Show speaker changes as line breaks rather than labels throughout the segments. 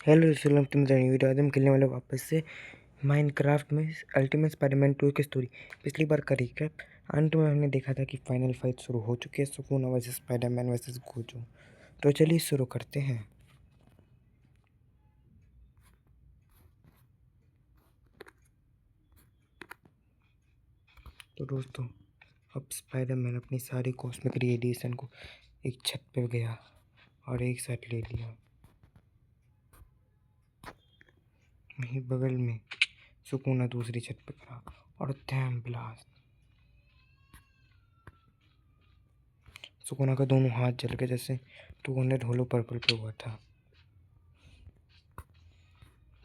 Hello सलाम, तुम जानिए वीडियो आज हम खेलने वाले वापस से माइनक्राफ्ट में अल्टीमेट स्पाइडरमैन 2 की स्टोरी। पिछली बार का रिकैप। अंत में हमने देखा था कि फाइनल फाइट शुरू हो चुकी है, सुकूना वर्सेस स्पाइडरमैन वर्सेस गोजो। तो चलिए शुरू करते हैं। तो दोस्तों, अब स्पाइडरमैन अपनी सारी कॉस्मिक रेडिएशन को एक छत पर गया और एक साथ ले लिया। वहीं बगल में सुकूना दूसरी छत पर खड़ा और डैम ब्लास्ट। सुकूना का दोनों हाथ जल गए जैसे 200 होलो पर्पल पे हुआ था,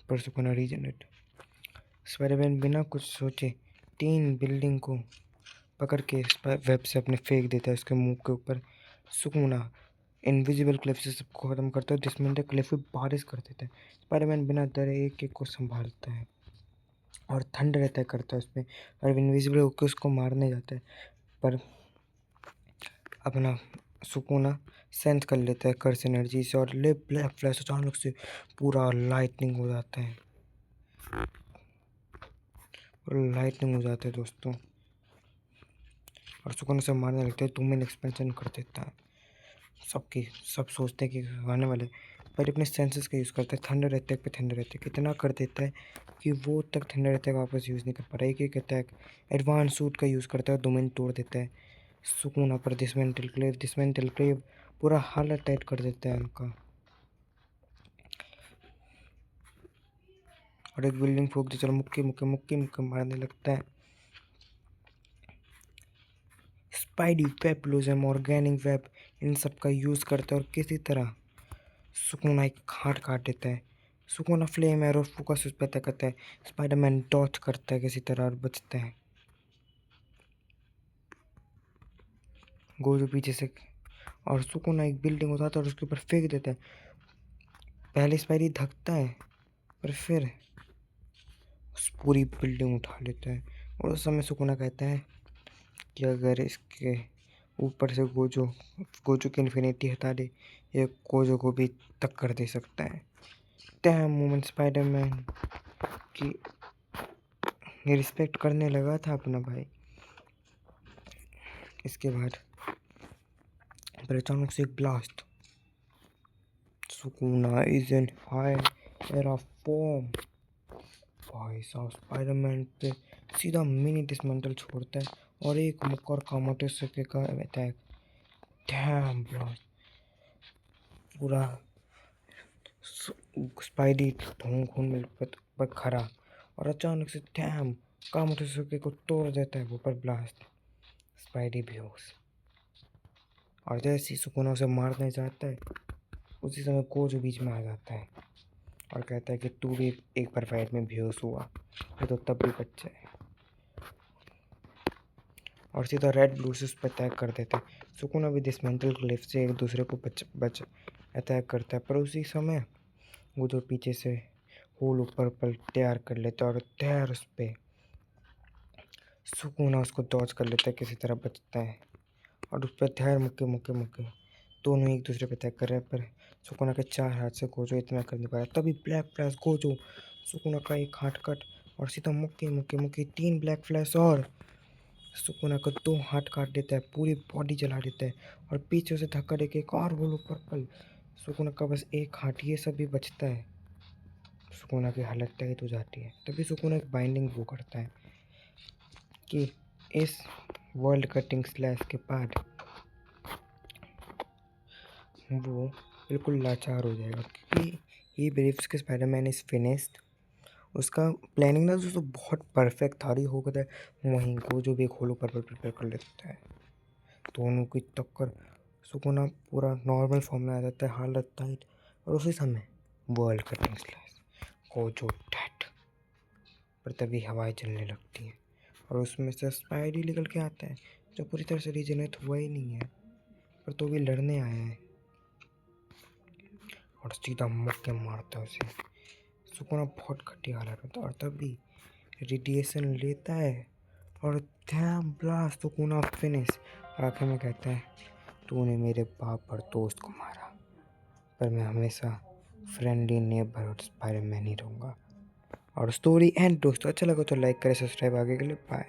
पर सुकूना रीजनरेट। स्पाइडरमैन बिना कुछ सोचे 3 बिल्डिंग को पकड़ के वेब से अपने फेंक देता है उसके मुंह के ऊपर। सुकूना इनविजिबल क्लिफ से सबको खत्म करता है, डिसमेंटल क्लिफ पे बारिश कर देता है। स्पाइडरमैन बिना डरे एक एक को संभालता है और थंडर अटैक करता है उसमें, और इनविजिबल होकर उसको मारने जाता है, पर अपना सुकूना सेंस कर लेता है कर्स एनर्जी से और ले ब्लैक फ्लैश अचानक से पूरा लाइटनिंग हो जाता है दोस्तों। और सुकूना से मारने लगता है, 2 मिनट एक्सपेंशन कर देता है। सब सोचते हैं कि आने वाले, पर अपने सेंसेस का यूज़ करता है। थंडर अटैक पे थंडर अटैक इतना कर देता है कि वो तक थंडर अटैक वापस यूज़ नहीं कर पा रहा। एक एक अटैक एडवांस सूट का यूज़ करता है, 2 मिनट तोड़ देता है। सुकूना पर डिसमेंटल क्लेव पूरा हालत टाइट कर देता है उनका, और एक बिल्डिंग फूक दे चलो मुक्के मुक्के मुक्के मुक्के मारने लगता है। स्पाइडी वेब, लूजम, ऑर्गेनिक वेब, इन सब का यूज़ करता है और किसी तरह सुकूना एक हाथ काट देता है। सुकूना फ्लेम एरो फोकस उस पर तकता है। स्पाइडरमैन डॉच करता है किसी तरह और बचता है। गोजो पीछे से और सुकूना एक बिल्डिंग उठाता है और उसके ऊपर फेंक देता है। पहले स्पाइडी धकता है, पर फिर उस पूरी बिल्डिंग उठा लेता है। और उस समय सुकूना कहता है कि अगर इसके ऊपर से गोजो गोजो की इन्फिनिटी हटा दे, ये गोजो को भी टक्कर दे सकता है। डैम मोमेंट, स्पाइडरमैन की रिस्पेक्ट करने लगा था अपना भाई। इसके बाद पर अचानक से एक blast. Sukuna is in fire of form. भाई साहब स्पाइडरमैन पे सीधा मिनी डिसमेंटल छोड़ता है और एक मुक्का और कामाटे सके का अटैक। Dam blast. पूरा स्पाइडी खून में पर खड़ा और अचानक से डैम कामाटे सके को तोड़ देता है वो पर ब्लास्ट। स्पाइडी बेहोश, और जैसे ही सुकूना उसे मारने जाता है उसी समय कोच बीच में आ जाता है और कहता है कि तू भी एक बार फाइट में बेहोश हुआ है तो तब भी बच्चा है, और सीधा रेड ब्लू से उस पर अटैक कर देता है। सुकूना भी डिसमेंटल क्लिफ से एक दूसरे को बच अटैक करता है, पर उसी समय वो जो पीछे से होल ऊपर पर तैयार कर लेता है और तैयार उस पर सुकूना उसको डॉज कर लेता है, किसी तरह बचता है और उस पर तैयार मुक्के मुक्के मुक्के दोनों एक दूसरे पे अटैक कर रहे हैं, पर सुकूना के 4 हाथ से गोजो इतना कर नहीं पा रहा। तभी ब्लैक फ्लैश गोजो सुकूना का एक हाथ कट और सीधा मुक्के मुक्के मुक्के 3 ब्लैक फ्लैश और सुकूना का 2 हाथ काट देता है, पूरी बॉडी जला देता है और पीछे से धक्का देके एक और होलो पर्पल। सुकूना का बस एक हाथ, ये सब भी बचता है। सुकूना की हालत टाइट हो जाती है। तभी सुकूना एक बाइंडिंग वो करता है कि इस वर्ल्ड कटिंग स्लैश के बाद वो बिल्कुल लाचार हो जाएगा, क्योंकि ही बिलीव्स कि स्पाइडरमैन इज़ फिनिश्ड। उसका प्लानिंग ना दोस्तों बहुत परफेक्ट था, ही हो गया था। वहीं को जो भी एक होलो पर्पल प्रिपेयर कर लेता है, दोनों की टक्कर। सुकूना पूरा नॉर्मल फॉर्म में आ जाता है, हालत टाइट, और उसी समय वर्ल्ड कटिंग स्लैश को जो डेड। पर तभी हवाएं चलने लगती हैं और उसमें से स्पाइडी निकल के आता है, जो पूरी तरह से रीजनरेट हुआ ही नहीं है, पर तो भी लड़ने आया है और सीधा मुक्के मारता है उसे। सुकूना बहुत घटिया हालत होता है और तभी रेडिएशन लेता है और डैम ब्लास्ट, सुकूना फिनिश। आखिर में कहता है तूने मेरे बाप और दोस्त को मारा, पर मैं हमेशा फ्रेंडली नेबरहुड स्पाइडरमैन ही रहूँगा। और स्टोरी एंड दोस्तों अच्छा लगा तो लाइक करें, सब्सक्राइब आगे के लिए। बाय।